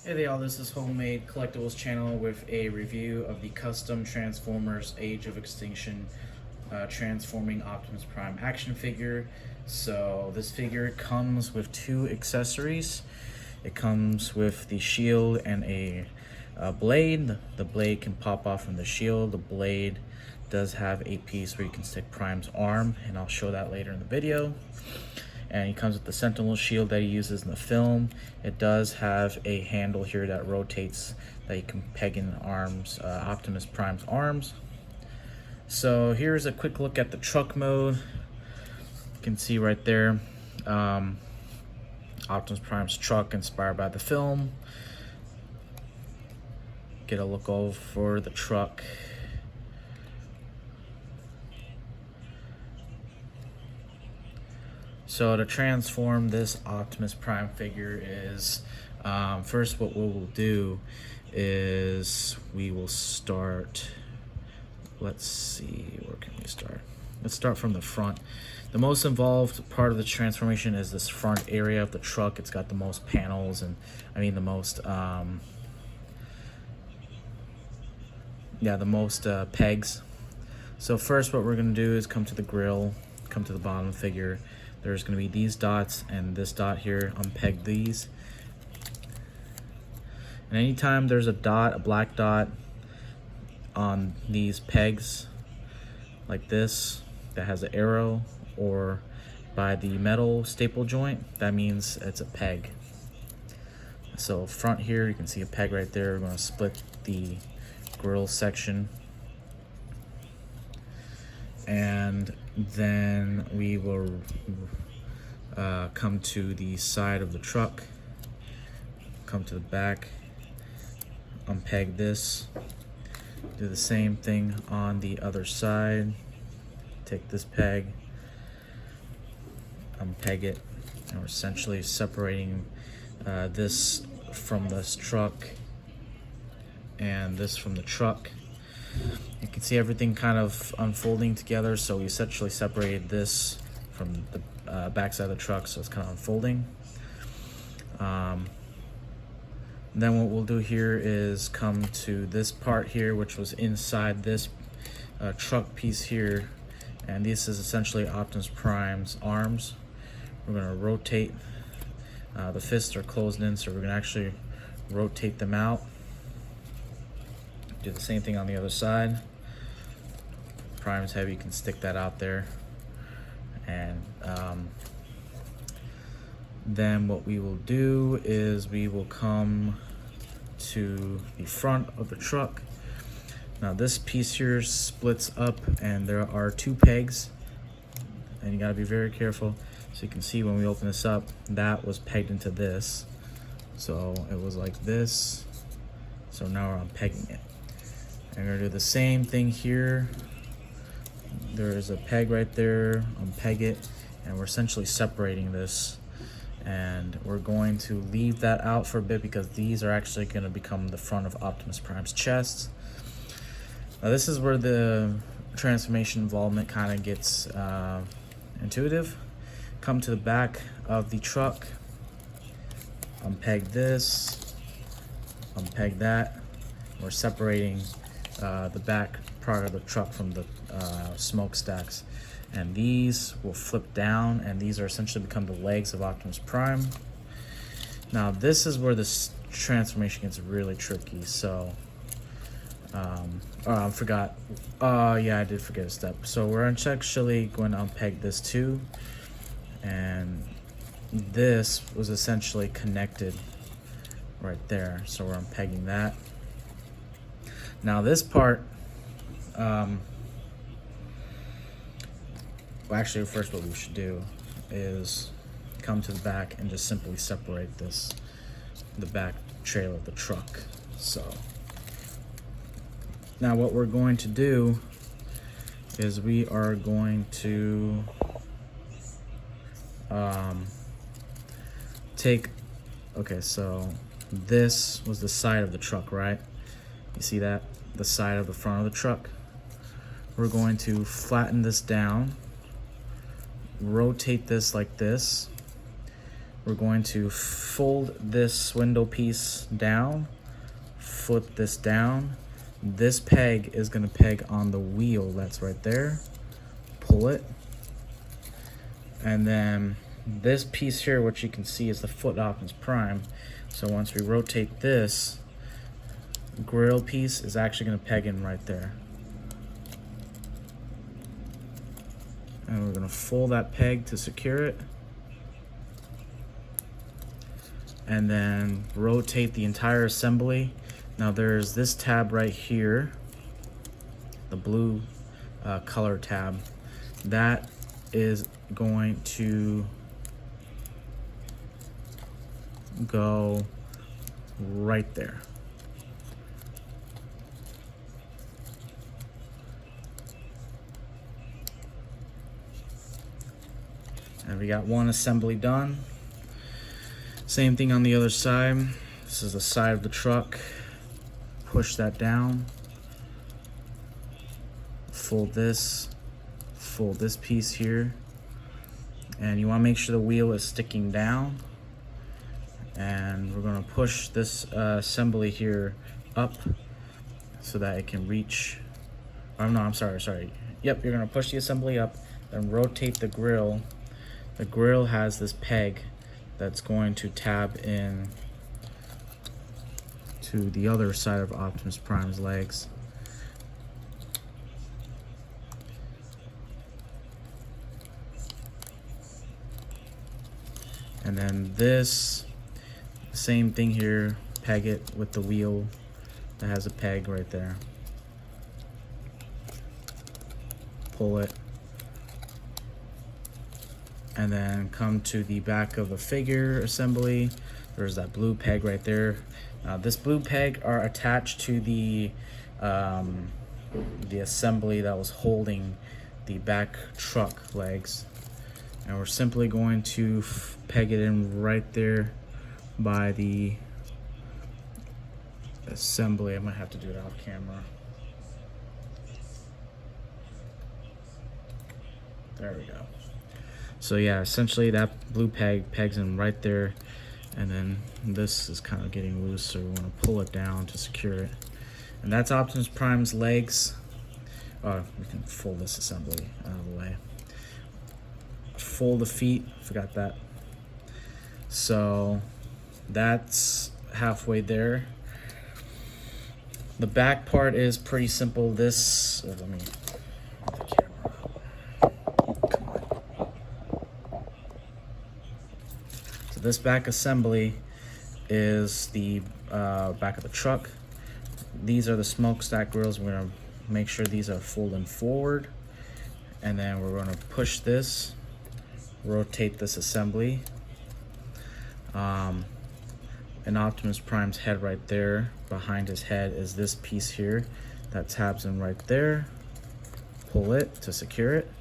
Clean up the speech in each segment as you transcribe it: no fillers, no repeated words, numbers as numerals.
Hey there, y'all, this is Homemade Collectibles channel with a review of the custom Transformers Age of Extinction transforming Optimus Prime action figure. So this figure comes with two accessories. It comes with the shield and a blade. The blade can pop off from the shield. The blade does have a piece where you can stick Prime's arm, and I'll show that later in the video. And he comes with the Sentinel shield that he uses in the film. It does have a handle here that rotates that you can peg in arms, Optimus Prime's arms. So here's a quick look at the truck mode. You can see right there, Optimus Prime's truck inspired by the film. Get a look over the truck. So to transform this Optimus Prime figure is, first what we will do is we will start, let's see, where can we start? Let's start from the front. The most involved part of the transformation is this front area of the truck. It's got the most panels and the most, the most pegs. So first what we're gonna do is come to the grill, come to the bottom figure. There's going to be these dots and this dot here. Unpeg these. And anytime there's a dot, a black dot on these pegs like this that has an arrow, or by the metal staple joint, that means it's a peg. So front here, you can see a peg right there. We're going to split the grill section. And then we will come to the side of the truck, come to the back, unpeg this, do the same thing on the other side, take this peg, unpeg it, and we're essentially separating this from this truck and this from the truck. You can see everything kind of unfolding together, so we essentially separated this from the backside of the truck, so it's kind of unfolding. Then what we'll do here is come to this part here, which was inside this truck piece here, and this is essentially Optimus Prime's arms. We're going to rotate, the fists are closed in, so we're going to actually rotate them out. Do the same thing on the other side. Prime's heavy, you can stick that out there. And then what we will do is we will come to the front of the truck. Now this piece here splits up, and there are two pegs, and you gotta be very careful. So you can see when we open this up, that was pegged into this. So it was like this. So now we're unpegging it. And we're gonna do the same thing here. There's a peg right there, unpeg it, and we're essentially separating this. And we're going to leave that out for a bit because these are actually going to become the front of Optimus Prime's chest. Now this is where the transformation involvement kind of gets intuitive. Come to the back of the truck, unpeg this, unpeg that. We're separating the back part of the truck from the smokestacks, and these will flip down, and these are essentially become the legs of Optimus Prime. Now this is where this transformation gets really tricky. So I forgot, yeah, I did forget a step. So we're actually going to unpeg this too, and this was essentially connected right there, so we're unpegging that. Now this part, well, actually first what we should do is come to the back and just simply separate this, the back trailer of the truck. So now what we're going to do is we are going to okay, so this was the side of the truck, right? You see that? The side of the front of the truck. We're going to flatten this down, rotate this like this, we're going to fold this window piece down, flip this down. This peg is going to peg on the wheel that's right there. Pull it. And then this piece here, which you can see is the foot Optimus Prime. So once we rotate this, grill piece is actually going to peg in right there. And we're going to fold that peg to secure it. And then rotate the entire assembly. Now there's this tab right here, the blue color tab. That is going to go right there. And we got one assembly done. Same thing on the other side. This is the side of the truck. Push that down. Fold this piece here. And you want to make sure the wheel is sticking down. And we're going to push this assembly here up so that it can reach. Oh no, I'm sorry. Yep, you're going to push the assembly up, then rotate the grill. The grill has this peg that's going to tab in to the other side of Optimus Prime's legs. And then this, same thing here, peg it with the wheel that has a peg right there. Pull it. And then come to the back of the figure assembly. There's that blue peg right there. This blue peg are attached to the assembly that was holding the back truck legs. And we're simply going to peg it in right there by the assembly. I might have to do it off camera. There we go. So yeah, essentially that blue peg pegs in right there, and then this is kind of getting loose, so we want to pull it down to secure it. And that's Optimus Prime's legs. Oh, we can fold this assembly out of the way. Fold the feet, forgot that. So that's halfway there. The back part is pretty simple. This, let me get the camera up. Come on. So this back assembly is the back of the truck. These are the smokestack grills. We're gonna make sure these are folding forward, and then we're gonna push this, rotate this assembly. And Optimus Prime's head right there. Behind his head is this piece here that tabs in right there. Pull it to secure it.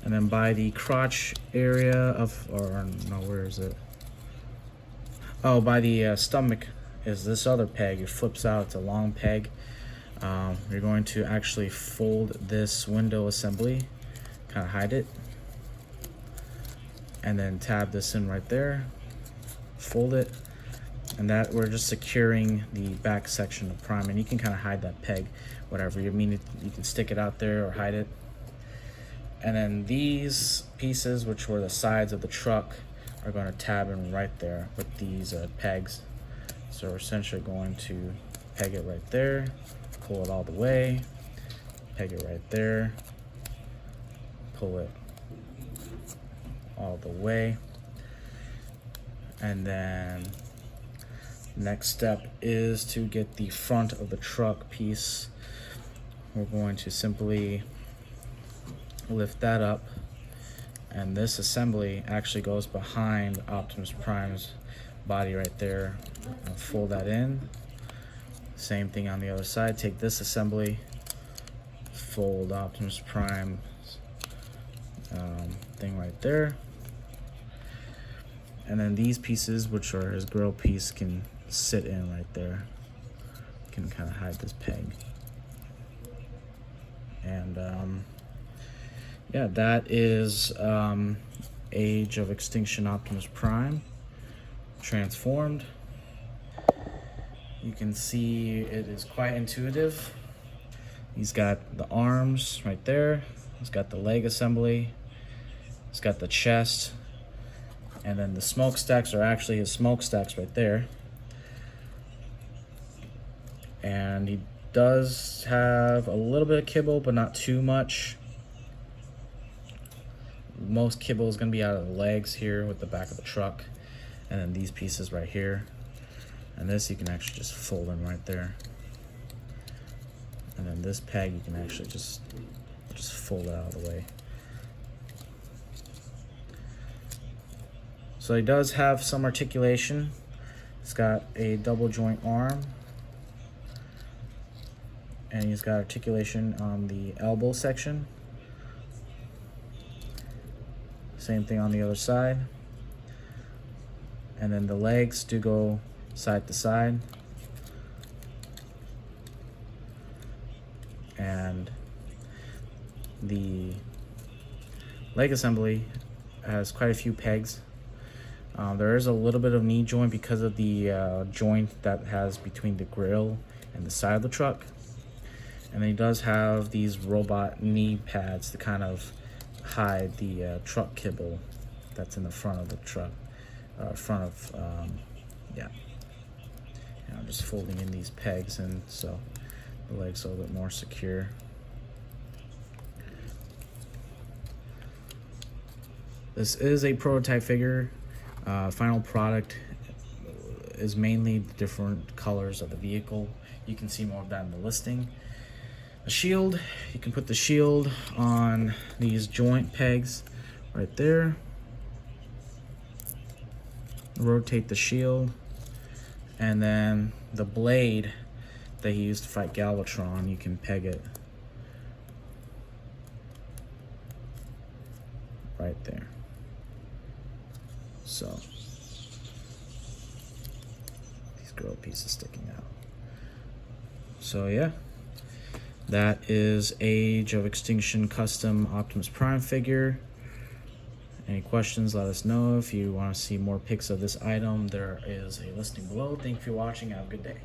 And then by the crotch area of, or no, where is it? Oh, by the stomach is this other peg. It flips out, it's a long peg. You're going to actually fold this window assembly, kind of hide it, and then tab this in right there, fold it, and that we're just securing the back section of Prime. And you can kind of hide that peg, whatever you mean. You can stick it out there or hide it. And then these pieces, which were the sides of the truck, are going to tab in right there with these pegs. So we're essentially going to peg it right there, pull it all the way, peg it right there, pull it all the way. And then next step is to get the front of the truck piece. We're going to simply lift that up, and this assembly actually goes behind Optimus Prime's body right there. I'll fold that in. Same thing on the other side. Take this assembly, fold Optimus Prime's thing right there. And then these pieces, which are his grill piece, can sit in right there. You can kind of hide this peg. And yeah, that is Age of Extinction Optimus Prime. transformed. You can see it is quite intuitive. He's got the arms right there. He's got the leg assembly. He's got the chest. And then the smokestacks are actually his smokestacks right there. And he does have a little bit of kibble, but not too much. Most kibble is going to be out of the legs here with the back of the truck. And then these pieces right here. And this you can actually just fold in right there. And then this peg you can actually just fold it out of the way. So he does have some articulation. He's got a double joint arm. And he's got articulation on the elbow section. Same thing on the other side. And then the legs do go side to side. And the leg assembly has quite a few pegs. There is a little bit of knee joint because of the joint that has between the grill and the side of the truck. And then he does have these robot knee pads to kind of hide the truck kibble that's in the front of the truck. Yeah. And I'm just folding in these pegs, and so the legs are a little bit more secure. This is a prototype figure. Final product is mainly the different colors of the vehicle. You can see more of that in the listing. The shield, you can put the shield on these joint pegs right there. Rotate the shield, and then the blade that he used to fight Galvatron, you can peg it right there. So these grill pieces sticking out. So yeah, that is Age of Extinction custom Optimus Prime figure. Any questions, let us know. If you want to see more pics of this item, there is a listing below. Thank you for watching. Have a good day.